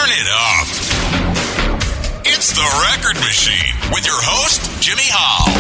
Turn it up. It's The Record Machine with your host, Jimmy Hall.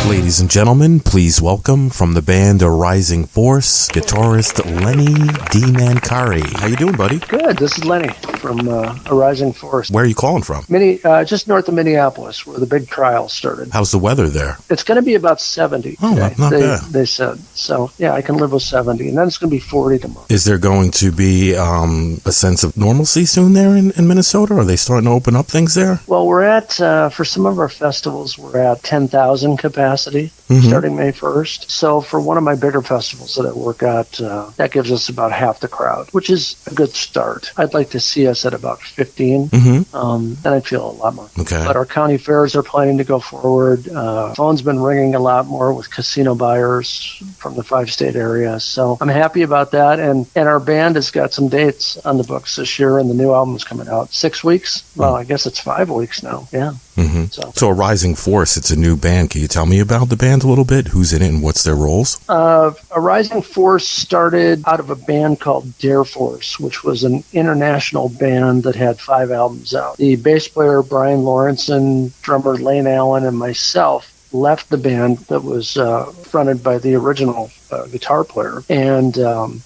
Ladies and gentlemen, please welcome from the band A Rising Force, guitarist Leni DiMancari. How you doing, buddy? Good. This is Lenny from A Rising Force. Where are you calling from? Just north of Minneapolis, where the big trial started. How's the weather there? It's going to be about 70 Oh, today, not bad. They said. So, yeah, I can live with 70. And then it's going to be 40 tomorrow. Is there going to be a sense of normalcy soon there in Minnesota? Are they starting to open up things there? Well, we're at, for some of our festivals, we're at 10,000 capacity. Starting May 1st. So for one of my bigger festivals that I work at, that gives us about half the crowd, which is a good start. I'd like to see us at about 15. Then I'd feel a lot more. Okay. But our county fairs are planning to go forward. Phone's been ringing a lot more with casino buyers from the 5-state area. So I'm happy about that. And our band has got some dates on the books this year, and the new album's coming out. 6 weeks? Well, I guess it's 5 weeks now. Yeah. So A Rising Force, it's a new band. Can you tell me about the band a little bit? Who's in it and what's their roles? A Rising Force started out of a band called Dare Force, which was an international band that had 5 albums out. The bass player, Brian Lorenson, drummer Lane Allen, and myself left the band that was fronted by the original guitar player. And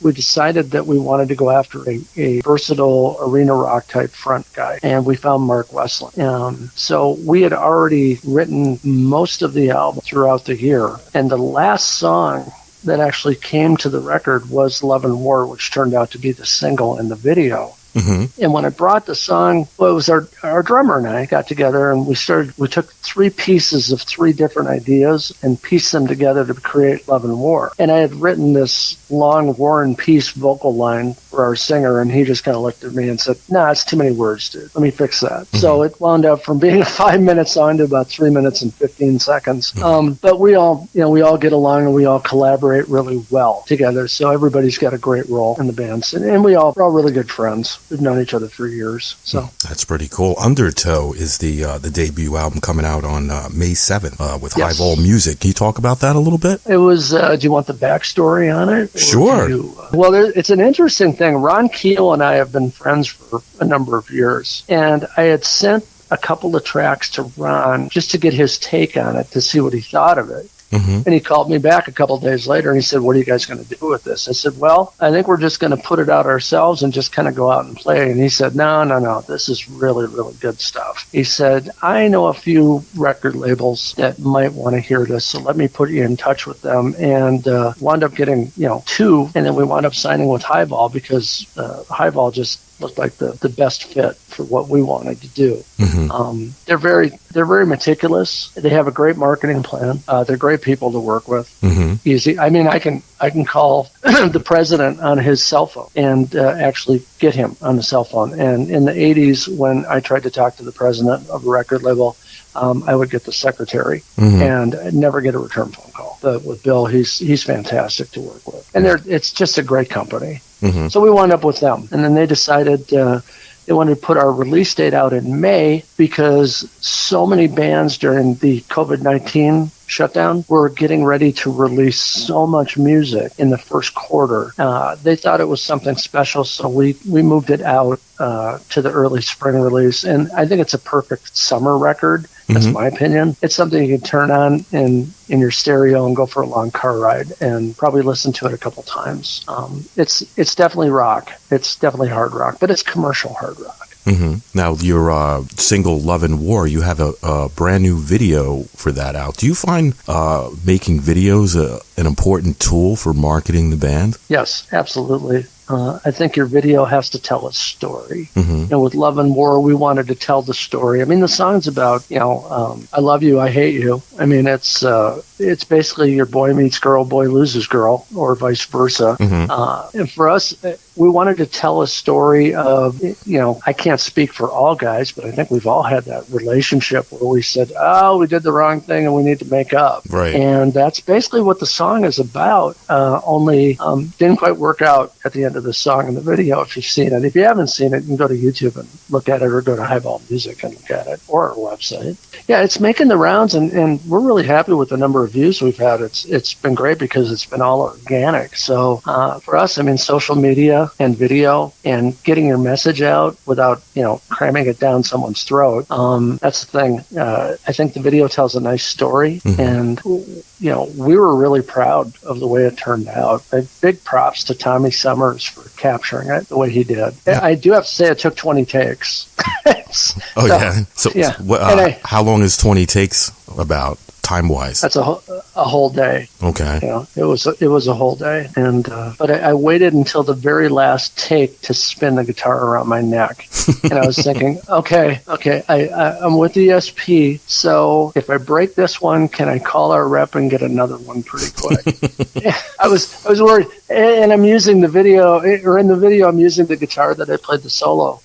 we decided that we wanted to go after a versatile arena rock type front guy. And we found Mark Westland. So we had already written most of the album throughout the year. And the last song that actually came to the record was Love and War, which turned out to be the single and the video. And when I brought the song, well, it was our drummer and I got together and we took 3 pieces of 3 different ideas and pieced them together to create Love and War. And I had written this long War and Peace vocal line for our singer, and he just kind of looked at me and said, "Nah, it's too many words, dude. Let me fix that." So it wound up from being a 5-minute song to about 3 minutes and 15 seconds. But we all get along and we all collaborate really well together. So everybody's got a great role in the bands, and we're all really good friends. We've known each other for years. So that's pretty cool. Undertow is the debut album coming out on May 7th with High Vol Music. Can you talk about that a little bit? It was. Do you want the backstory on it? Sure. Well, it's an interesting thing. Ron Keel and I have been friends for a number of years, and I had sent a couple of tracks to Ron just to get his take on it, to see what he thought of it. And he called me back a couple of days later and he said, "What are you guys going to do with this?" I said, "Well, I think we're just going to put it out ourselves and just kind of go out and play." And he said, No, this is really, really good stuff. He said, "I know a few record labels that might want to hear this, so let me put you in touch with them." And wound up getting 2, and then we wound up signing with High Vol because High Vol just looked like the best fit for what we wanted to do. They're very meticulous. They have a great marketing plan. They're great people to work with. Easy. I mean, I can call the president on his cell phone and actually get him on the cell phone. And in the 80s, when I tried to talk to the president of a record label, I would get the secretary and never get a return phone call. But with Bill, he's fantastic to work with. And it's just a great company. So we wound up with them. And then they decided they wanted to put our release date out in May because so many bands during the COVID-19 shutdown were getting ready to release so much music in the first quarter. They thought it was something special, so we moved it out to the early spring release. And I think it's a perfect summer record. That's my opinion. It's something you can turn on in your stereo and go for a long car ride and probably listen to it a couple times. It's definitely rock. It's definitely hard rock, but it's commercial hard rock. Now, your single Love and War, you have a brand new video for that out. Do you find making videos an important tool for marketing the band? Yes, absolutely. I think your video has to tell a story. And with Love and War, we wanted to tell the story. I mean, the song's about, I love you, I hate you. I mean, it's basically your boy meets girl, boy loses girl, or vice versa. And for us, we wanted to tell a story of, I can't speak for all guys, but I think we've all had that relationship where we said, oh, we did the wrong thing and we need to make up. Right. And that's basically what the song is about, only didn't quite work out at the end of the song in the video, if you've seen it. If you haven't seen it, you can go to YouTube and look at it, or go to High Vol Music and look at it, or our website. Yeah, it's making the rounds, and we're really happy with the number of views we've had. It's been great because it's been all organic. So for us, I mean, social media and video and getting your message out without, cramming it down someone's throat. That's the thing. I think the video tells a nice story, and we were really proud of the way it turned out. Big props to Tommy Summers for capturing it the way he did. Yeah. I do have to say it took 20 takes. How long is 20 takes about? Time-wise, that's a whole day. Okay, it was a whole day, and but I waited until the very last take to spin the guitar around my neck, and I was thinking, okay, I'm with ESP, so if I break this one, can I call our rep and get another one pretty quick? I was worried, and I'm using the video, or in the video, I'm using the guitar that I played the solo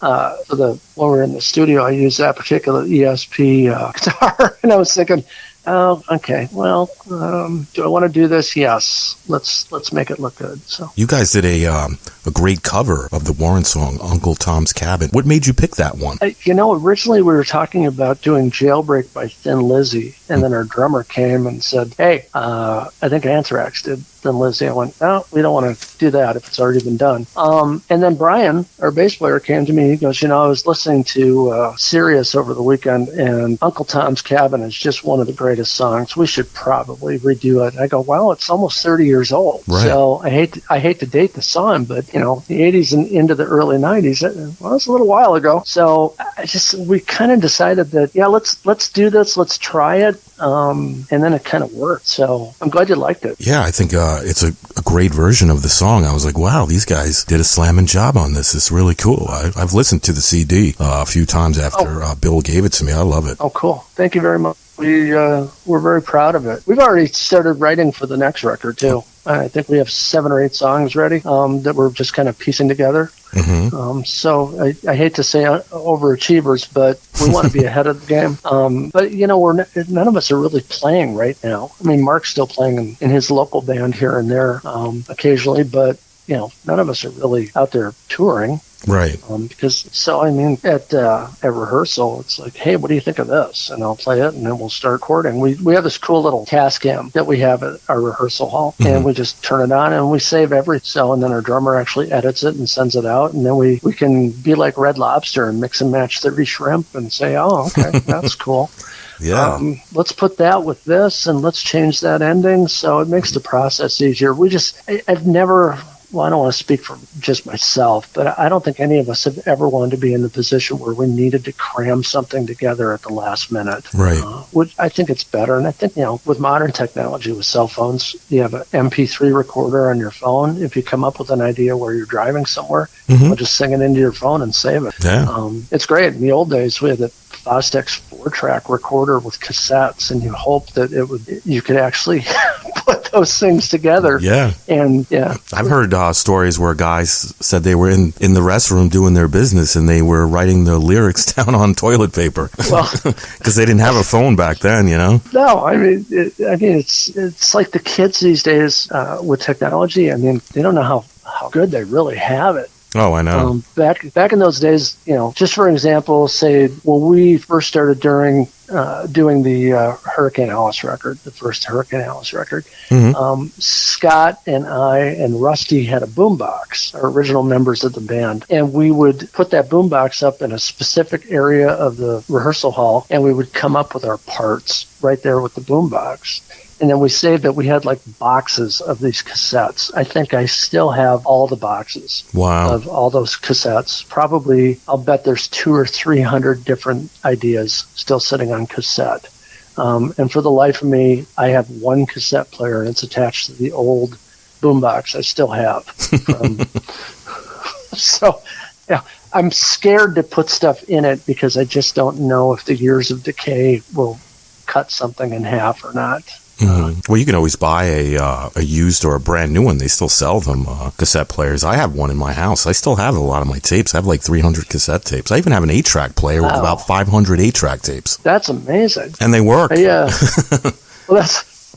for when we were in the studio. I used that particular ESP guitar, and I was thinking, oh, okay. Well, do I want to do this? Yes. Let's make it look good. So you guys did a great cover of the Warren song "Uncle Tom's Cabin." What made you pick that one? Originally we were talking about doing "Jailbreak" by Thin Lizzy, and then our drummer came and said, "Hey, I think Anthrax did Thin Lizzy." I went, "No, we don't want to do that if it's already been done." And then Brian, our bass player, came to me. He goes, I was listening to Sirius over the weekend, and "Uncle Tom's Cabin" is just one of the greatest songs. We should probably redo it. I go, well, it's almost 30 years old. Right. So I hate to date the song, but the 80s and into the early 90s, well, it's a little while ago. So we kind of decided that, let's do this. Let's try it. and then it kind of worked. So I'm glad you liked it. Yeah, I think it's a great version of the song. I was like, wow, these guys did a slamming job on this. It's really cool. I've listened to the CD a few times after Bill gave it to me. I love it. Oh, cool. Thank you very much. We're very proud of it. We've already started writing for the next record, too. I think we have 7 or 8 songs ready that we're just kind of piecing together. Mm-hmm. So I hate to say overachievers, but we want to be ahead of the game. But, none of us are really playing right now. I mean, Mark's still playing in his local band here and there occasionally, but, none of us are really out there touring. Right. At rehearsal, it's like, hey, what do you think of this? And I'll play it, and then we'll start recording. We have this cool little Tascam that we have at our rehearsal hall, and we just turn it on, and we save and then our drummer actually edits it and sends it out, and then we can be like Red Lobster and mix and match 30 shrimp and say, oh, okay, that's cool. Yeah. Let's put that with this, and let's change that ending, so it makes the process easier. I've never... Well, I don't want to speak for just myself, but I don't think any of us have ever wanted to be in the position where we needed to cram something together at the last minute. Right. Which I think it's better. And I think, with modern technology, with cell phones, you have an MP3 recorder on your phone. If you come up with an idea where you're driving somewhere, just sing it into your phone and save it. Yeah. It's great. In the old days, we had the Fostex 4-track recorder with cassettes, and you hope that you could actually put those things together. Yeah. And I've heard stories where guys said they were in the restroom doing their business and they were writing the lyrics down on toilet paper. Well, because they didn't have a phone back then, No, I mean, it's like the kids these days with technology. I mean, they don't know how good they really have it. Oh, I know. Back in those days, just for example, say, when we first started doing the Hericane Alice record, the first Hericane Alice record, Scott and I and Rusty had a boombox, our original members of the band, and we would put that boombox up in a specific area of the rehearsal hall, and we would come up with our parts right there with the boombox. And then we saved that we had like boxes of these cassettes. I think I still have all the boxes of all those cassettes. Probably, I'll bet there's 200 or 300 different ideas still sitting on cassette. And for the life of me, I have one cassette player, and it's attached to the old boombox I still have. So, yeah, I'm scared to put stuff in it because I just don't know if the years of decay will cut something in half or not. Well, you can always buy a used or a brand new one. They still sell them, cassette players. I have one in my house. I still have a lot of my tapes. I have like 300 cassette tapes. I even have an 8-track player with about 500 8-track tapes. That's amazing. And they work. Yeah. Well,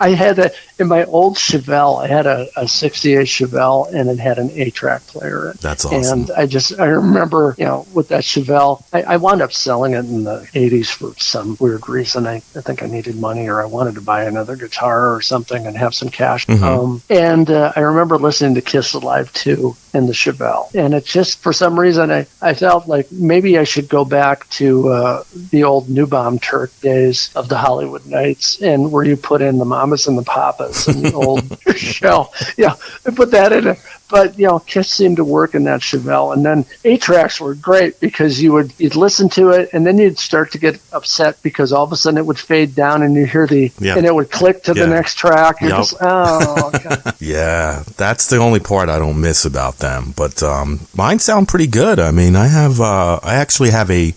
I had that in my old Chevelle. I had a 68 Chevelle, and it had an 8-track player in it. That's awesome. And I remember, with that Chevelle, I wound up selling it in the 80s for some weird reason. I think I needed money, or I wanted to buy another guitar or something and have some cash. And I remember listening to Kiss Alive 2 in the Chevelle. And it just, for some reason, I felt like maybe I should go back to the old New Bomb Turk days of the Hollywood Nights, and where you put in the Mamas and the Papas and the old shell. Yeah, I put that in it. But, Kiss seemed to work in that Chevelle. And then 8-tracks were great because you'd listen to it, and then you'd start to get upset because all of a sudden it would fade down and you hear and it would click to the next track. You're just, oh, God. Yeah, that's the only part I don't miss about them. But mine sound pretty good. I mean, I actually have a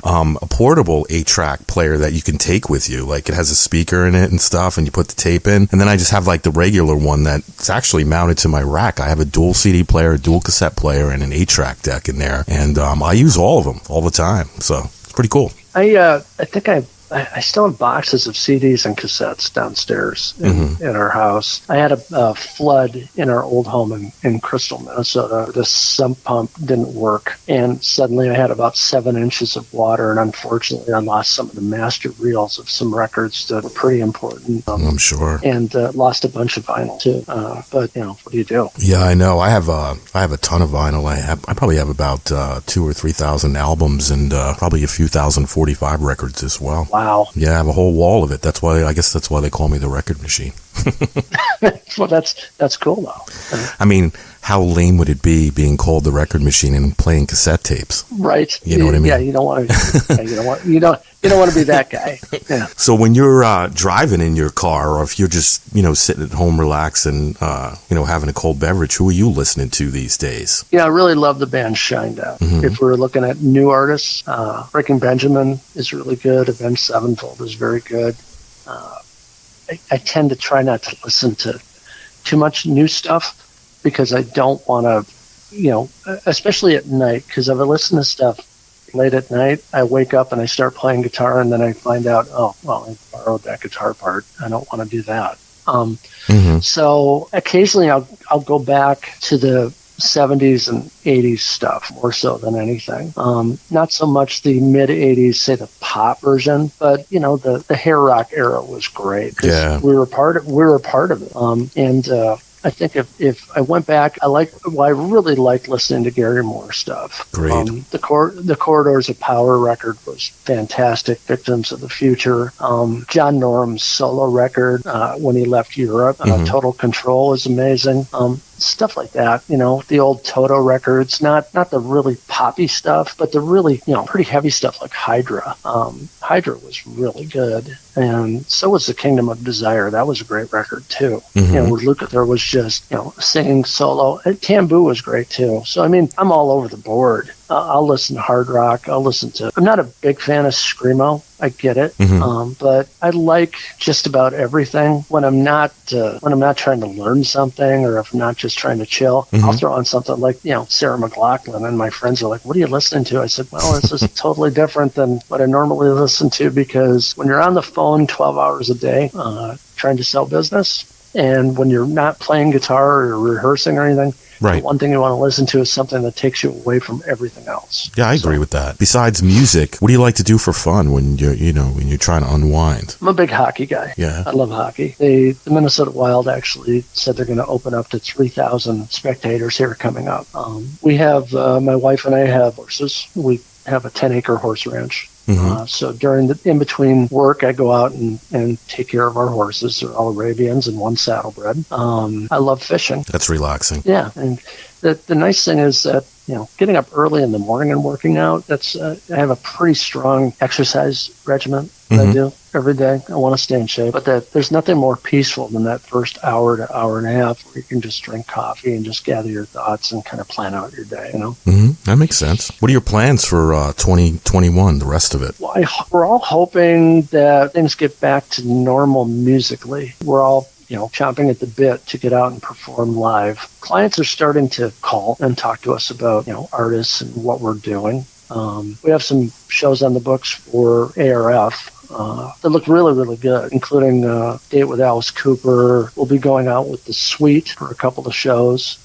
portable 8-track player that you can take with you. Like, it has a speaker in it and stuff, and you put the tape in. And then I just have like the regular one that's actually mounted to my rack. I have a dual CD player, a dual cassette player, and an 8-track deck in there, and I use all of them all the time, so it's pretty cool. I think I still have boxes of CDs and cassettes downstairs in our house. I had a flood in our old home in Crystal, Minnesota. The sump pump didn't work, and suddenly I had about 7 inches of water, and unfortunately I lost some of the master reels of some records that were pretty important. I'm sure. And lost a bunch of vinyl too. But, what do you do? Yeah, I know. I have a ton of vinyl. I probably have about 2,000 or 3,000 albums and probably a few thousand 45 records as well. Wow. Yeah, I have a whole wall of it. I guess that's why they call me the record machine. Well, that's cool, though. I mean, how lame would it be being called the record machine and playing cassette tapes? Right. You know what I mean? Yeah, you don't want to. You don't want to be that guy. Yeah. So when you're driving in your car, or if you're just sitting at home relaxing, having a cold beverage, who are you listening to these days? Yeah, I really love the band Shinedown. Mm-hmm. If we're looking at new artists, Breaking Benjamin is really good. Avenged Sevenfold is very good. I tend to try not to listen to too much new stuff because I don't want to, especially at night, because if I listen to stuff late at night, I wake up and I start playing guitar, and then I find out, oh, well, I borrowed that guitar part. I don't want to do that. So occasionally I'll go back to the 70s and 80s stuff more so than anything. Not so much the mid 80s, say the pop version, but the hair rock era was great because we were part of it. I think if I went back, I really liked listening to Gary Moore stuff. Great. The Corridors of Power record was fantastic. Victims of the Future. John Norum's solo record when he left Europe. Total Control is amazing. Stuff like that, the old Toto records, not the really poppy stuff, but the really, pretty heavy stuff like Hydra. Hydra was really good. And so was The Kingdom of Desire. That was a great record too. With Lukather was just, singing solo. And Tamboo was great too. So, I'm all over the board. I'll listen to hard rock. I'm not a big fan of Screamo. I get it. But I like just about everything. When I'm not trying to learn something, or if I'm not just trying to chill, I'll throw on something like, Sarah McLachlan, and my friends are like, what are you listening to? I said, well, this is totally different than what I normally listen to, because when you're on the phone 12 hours a day, trying to sell business, and when you're not playing guitar or rehearsing or anything, right, the one thing you want to listen to is something that takes you away from everything else. Yeah, I agree with that. Besides music, what do you like to do for fun when you're trying to unwind? I'm a big hockey guy. Yeah, I love hockey. The Minnesota Wild actually said they're going to open up to 3,000 spectators here coming up. We have my wife and I have horses. We have a 10-acre horse ranch. So during in between work, I go out and take care of our horses. They're all Arabians and one saddlebred. I love fishing. That's relaxing. Yeah, and the nice thing is that getting up early in the morning and working out. I have a pretty strong exercise regimen that I do every day. I want to stay in shape, but there's nothing more peaceful than that first hour to hour and a half where you can just drink coffee and just gather your thoughts and kind of plan out your day. That makes sense. What are your plans for 2021? The rest of it? Well, we're all hoping that things get back to normal musically. We're all chomping at the bit to get out and perform live. Clients are starting to call and talk to us about, artists and what we're doing. We have some shows on the books for ARF that look really, really good, including Date with Alice Cooper. We'll be going out with the Suite for a couple of shows.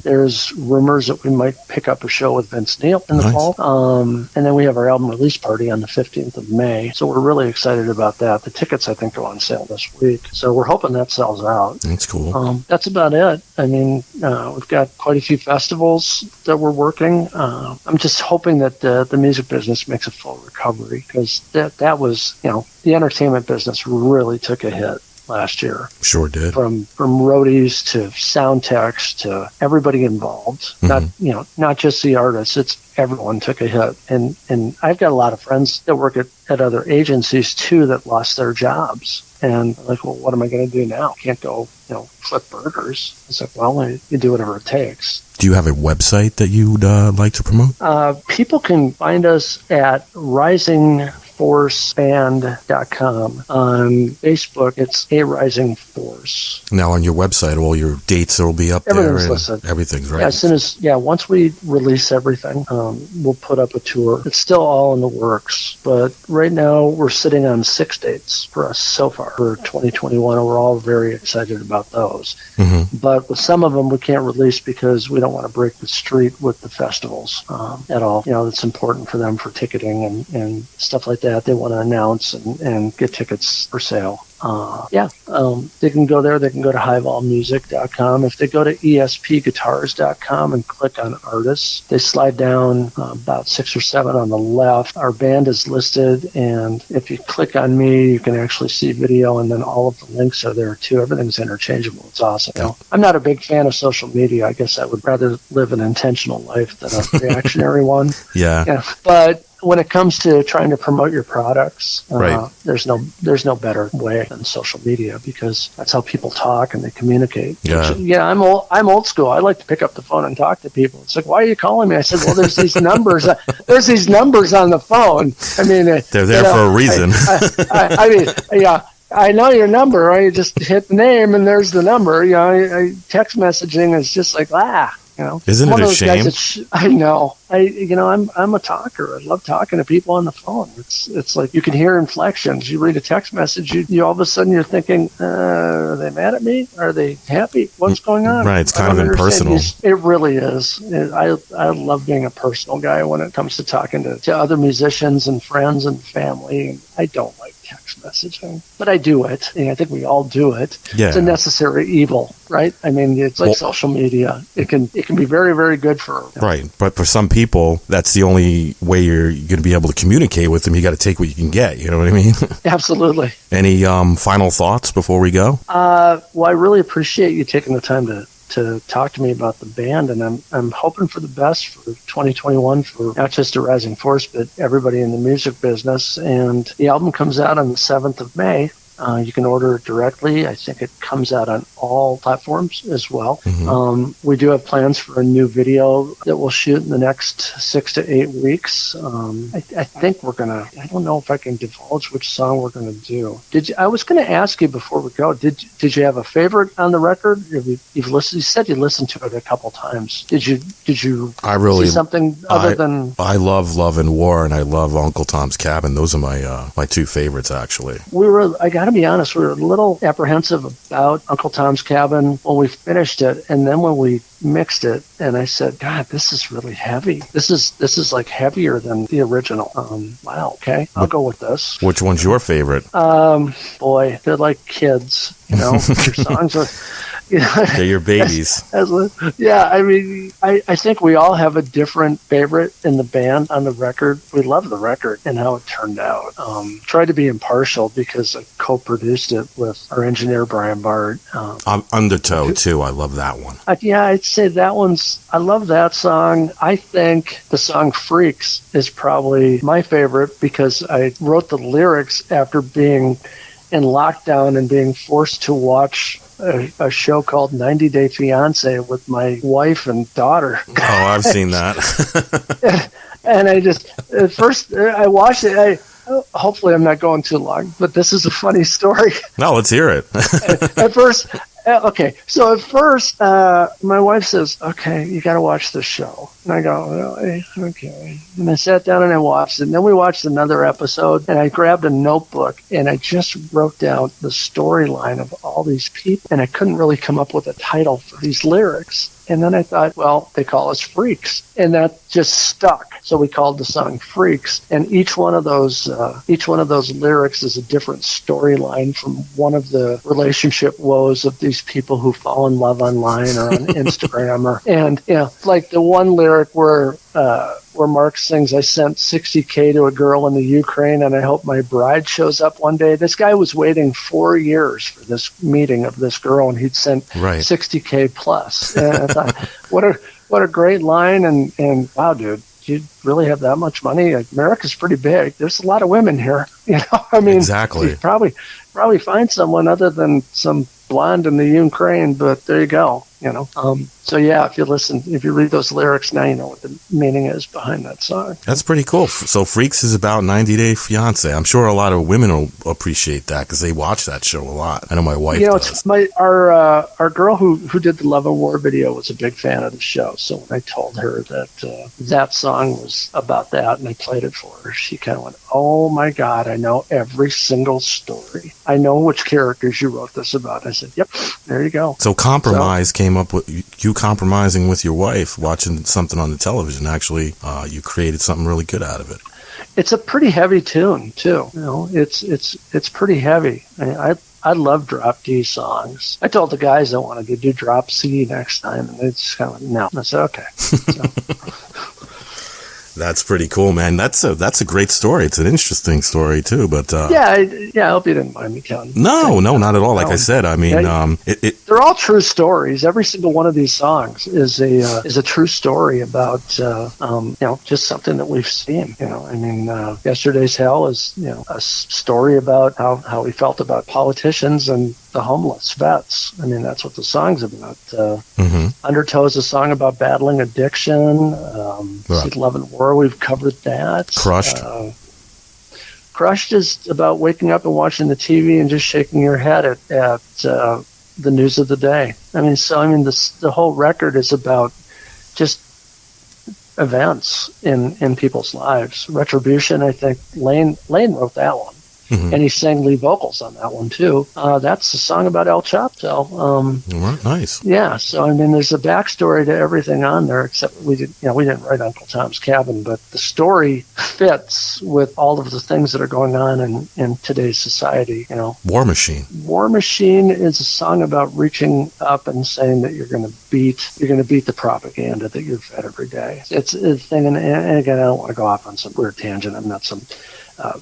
There's rumors that we might pick up a show with Vince Neil in the fall. And then we have our album release party on the 15th of May. So we're really excited about that. The tickets, I think, go on sale this week. So we're hoping that sells out. That's cool. That's about it. We've got quite a few festivals that we're working. I'm just hoping that the music business makes a full recovery, because that was, the entertainment business really took a hit last year. Sure did. From roadies to sound techs to everybody involved. Not just the artists. It's everyone took a hit. And I've got a lot of friends that work at other agencies too that lost their jobs. And like, well, what am I going to do now? Can't go, flip burgers. It's like, well, you do whatever it takes. Do you have a website that you'd like to promote? People can find us at risingforceband.com. On Facebook, it's A Rising Force. Now, on your website, all your dates will be up there. Everything's listed. Everything's right. Yeah, once we release everything, we'll put up a tour. It's still all in the works, but right now we're sitting on 6 dates for us so far for 2021, and we're all very excited about those. But with some of them, we can't release because we don't want to break the street with the festivals at all. It's important for them for ticketing and stuff like that. They want to announce and get tickets for sale. They can go there. They can go to highvolmusic.com. If they go to espguitars.com and click on artists, they slide down about 6 or 7 on the left. Our band is listed, and if you click on me, you can actually see video, and then all of the links are there too. Everything's interchangeable. It's awesome. Yeah. I'm not a big fan of social media. I guess I would rather live an intentional life than a reactionary one. Yeah. But when it comes to trying to promote your products, right. there's no better way than social media, because that's how people talk and they communicate. Yeah. I'm old school. I like to pick up the phone and talk to people. It's like, why are you calling me? I said, well, there's these numbers. There's these numbers on the phone. I mean, they're there for a reason. I mean, yeah. I know your number. Right? You just hit the name and there's the number. Text messaging is just like, Isn't it a shame? I know. I'm a talker. I love talking to people on the phone. It's like you can hear inflections. You read a text message, you all of a sudden you're thinking, are they mad at me? Are they happy? What's going on? Right. It's kind of impersonal. It really is. I love being a personal guy when it comes to talking to other musicians and friends and family. I don't like text messaging, but I do it. I think we all do it. Yeah. It's a necessary evil, right? I mean, it's like social media. It can be very, very good for right, but for some people, that's the only way you're going to be able to communicate with them. You got to take what you can get. You know what I mean? Absolutely. Any final thoughts before we go? Well, I really appreciate you taking the time to talk to me about the band, and I'm hoping for the best for 2021 for not just a rising force, but everybody in the music business. And the album comes out on the 7th of May. You can order it directly. I think it comes out on all platforms as well. Mm-hmm. We do have plans for a new video that we'll shoot in the next 6 to 8 weeks. I think we're going to, I don't know if I can divulge which song we're going to do. I was going to ask you before we go, did you have a favorite on the record? You've listened, you said you listened to it a couple times. Did you see something other than... I love Love and War, and I love Uncle Tom's Cabin. Those are my 2 favorites, actually. I got to be honest, we were a little apprehensive about Uncle Tom's Cabin when we finished it, and then when we mixed it, and I said, God, this is really heavy. This is like heavier than the original. Wow, okay, I'll go with this. Which one's your favorite? Boy, they're like kids, Your songs are... They're your babies. Yeah, I mean, I think we all have a different favorite in the band on the record. We love the record and how it turned out. Tried to be impartial because I co-produced it with our engineer, Brian Bart. Undertow, too. I love that one. I'd say that I love that song. I think the song Freaks is probably my favorite because I wrote the lyrics after being in lockdown and being forced to watch a show called 90 Day Fiancé with my wife and daughter. Oh, I've seen that. And I just, at first, I watched it. Hopefully I'm not going too long, but this is a funny story. No, let's hear it. At first, my wife says, okay, you got to watch this show. And I go, really? Okay. And I sat down and I watched it. And then we watched another episode, and I grabbed a notebook, and I just wrote down the storyline of all these people, and I couldn't really come up with a title for these lyrics. And then I thought, well, they call us Freaks, and that just stuck. So we called the song Freaks, and each one of those lyrics is a different storyline from one of the relationship woes of these people who fall in love online or on Instagram, like the one lyric where Mark sings, I sent $60K to a girl in the Ukraine and I hope my bride shows up one day. This guy was waiting 4 years for this meeting of this girl, and he'd sent $60K plus. And I thought, what a great line. And wow, dude, you really have that much money? Like, America's pretty big. There's a lot of women here. I mean, exactly. You probably find someone other than some blonde in the Ukraine, but there you go. So yeah, if you read those lyrics now, you know what the meaning is behind that song. That's pretty cool. So Freaks is about 90 Day Fiancé. I'm sure a lot of women will appreciate that because they watch that show a lot. I know my wife does. Our girl who did the Love and War video was a big fan of the show. So when I told her that that song was about that and I played it for her, she kind of went, oh my God, I know every single story. I know which characters you wrote this about. I said, yep, there you go. So compromise came up with you compromising with your wife, watching something on the television. Actually, you created something really good out of it. It's a pretty heavy tune too. It's pretty heavy. I I love drop D songs. I told the guys I wanted to do drop C next time, and they just kind of like, no. And I said, okay. So. That's pretty cool, man. That's a great story. It's an interesting story too. But I hope you didn't mind me telling. No, not at all. Like I said, I mean, they're all true stories. Every single one of these songs is a true story about just something that we've seen. I mean, Yesterday's Hell is a story about how we felt about politicians and the homeless vets. I mean, that's what the song's about. Undertow is a song about battling addiction. Right. Love and War, we've covered that. Crushed. Crushed is about waking up and watching the TV and just shaking your head at the news of the day. I mean, the whole record is about just events in people's lives. Retribution, I think Lane wrote that one. And he sang lead vocals on that one too. That's a song about El Chapo. Nice. Yeah. So I mean, there's a backstory to everything on there, except we didn't write Uncle Tom's Cabin, but the story fits with all of the things that are going on in today's society. War Machine. War Machine is a song about reaching up and saying that you're going to beat the propaganda that you're fed every day. It's a thing, and again, I don't want to go off on some weird tangent. I'm not some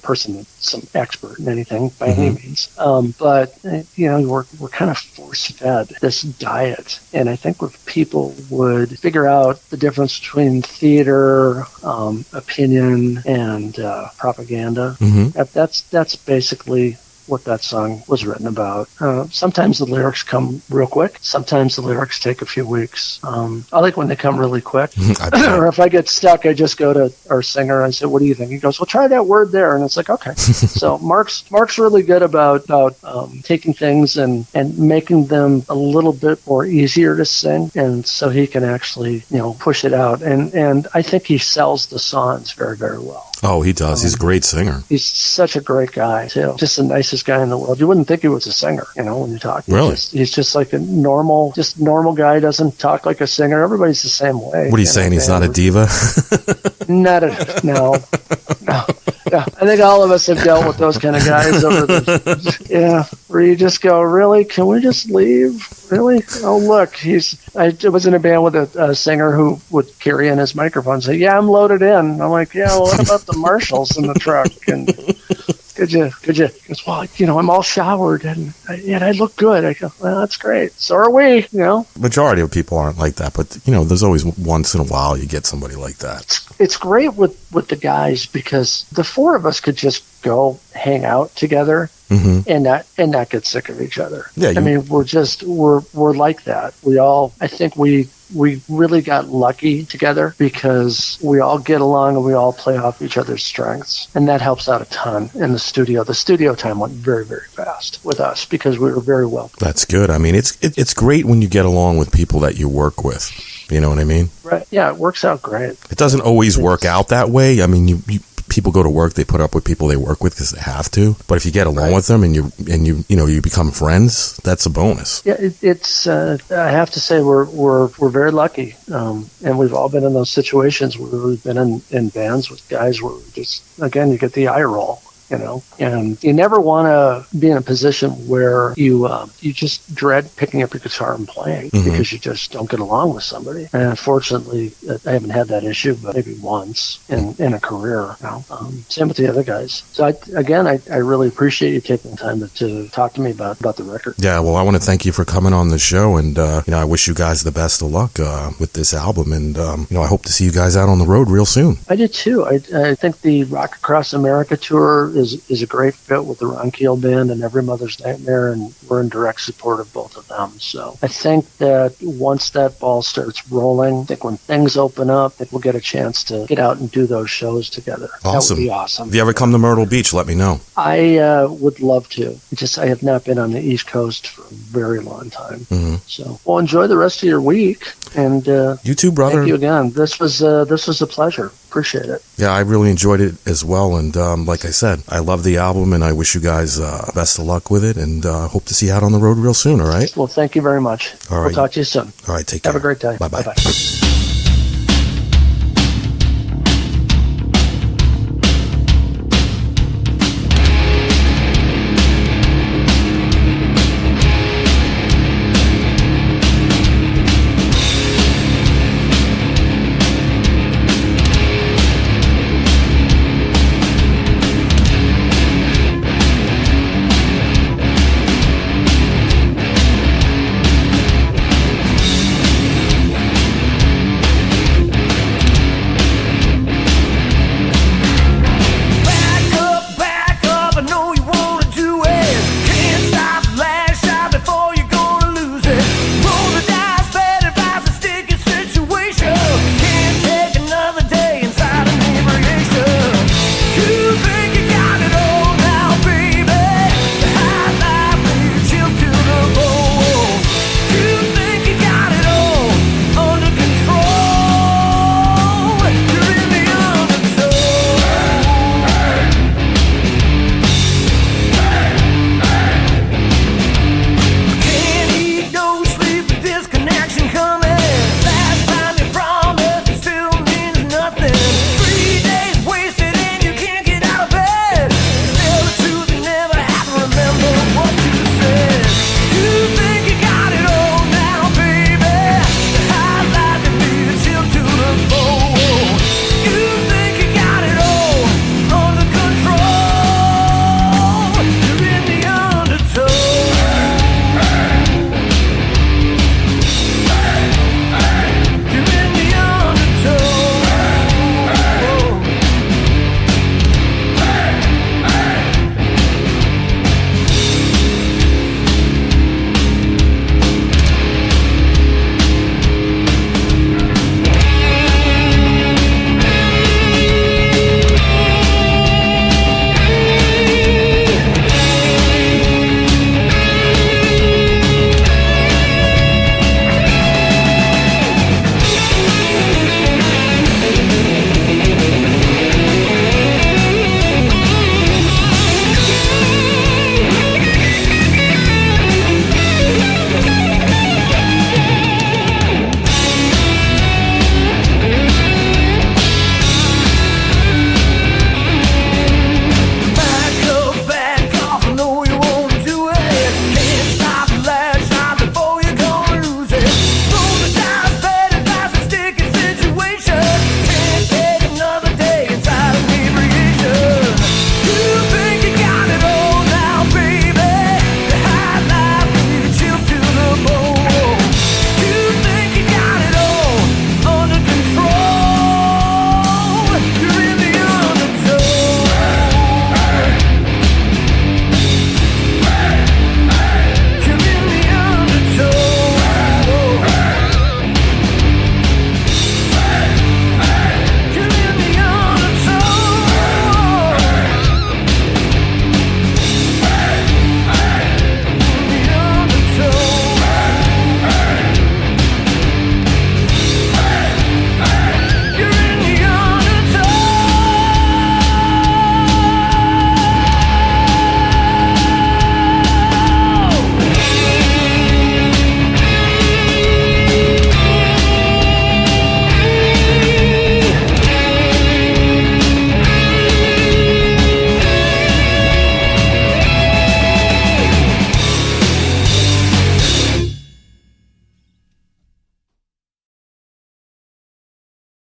person that's some expert in anything by any means. But we're kind of force-fed this diet. And I think if people would figure out the difference between theater, opinion, and propaganda, that's basically what that song was written about. Sometimes the lyrics come real quick. Sometimes the lyrics take a few weeks. I like when they come really quick. Or if I get stuck, I just go to our singer and say, what do you think? He goes, well, try that word there. And it's like, okay. So Mark's really good about taking things and making them a little bit more easier to sing. And so he can actually, push it out. And I think he sells the songs very, very well. Oh, he does. He's a great singer. He's such a great guy, too. Just the nicest guy in the world. You wouldn't think he was a singer, when you talk. Really? He's just like a normal guy, doesn't talk like a singer. Everybody's the same way. What are you saying? He's not a diva? No. I think all of us have dealt with those kind of guys over where you just go, really? Can we just leave? Really? Oh, look, I was in a band with a singer who would carry in his microphone and say, yeah, I'm loaded in. I'm like, yeah, well, what about the marshals in the truck? And could you? He goes, well, I'm all showered and I look good. I go, well, that's great. So are we, Majority of people aren't like that, but, there's always once in a while you get somebody like that. It's great with the guys because the four of us could just go hang out together and not get sick of each other. Yeah, I mean, we're like that. I think we really got lucky together because we all get along and we all play off each other's strengths. And that helps out a ton in the studio. The studio time went very, very fast with us because we were very well. That's good. I mean, it's great when you get along with people that you work with. You know what I mean? Right. Yeah, it works out great. It doesn't always work out that way. I mean, people go to work, they put up with people they work with because they have to. But if you get along with them and you become friends, that's a bonus. Yeah, it's. I have to say we're very lucky, and we've all been in those situations where we've been in bands with guys where you get the eye roll. And you never want to be in a position where you just dread picking up your guitar and playing because you just don't get along with somebody. And unfortunately, I haven't had that issue, but maybe once in a career. Same with the other guys. So I really appreciate you taking the time to talk to me about the record. Yeah, well, I want to thank you for coming on the show, and I wish you guys the best of luck with this album, and I hope to see you guys out on the road real soon. I did too. I think the Rock Across America tour is a great fit with the Ron Keel Band and Every Mother's Nightmare, and we're in direct support of both of them. So I think that once that ball starts rolling, I think when things open up, I think we'll get a chance to get out and do those shows together. Awesome. That would be awesome. If you ever come to Myrtle Beach, let me know. I would love to. I have not been on the East Coast for a very long time. So, well, enjoy the rest of your week. And you too, brother. Thank you again. This was a pleasure. Appreciate it. Yeah, I really enjoyed it as well. And like I said, I love the album, and I wish you guys best of luck with it, and hope to see you out on the road real soon, all right? Well, thank you very much. All right. We'll talk to you soon. All right, take care. Have a great day. Bye-bye. Bye-bye.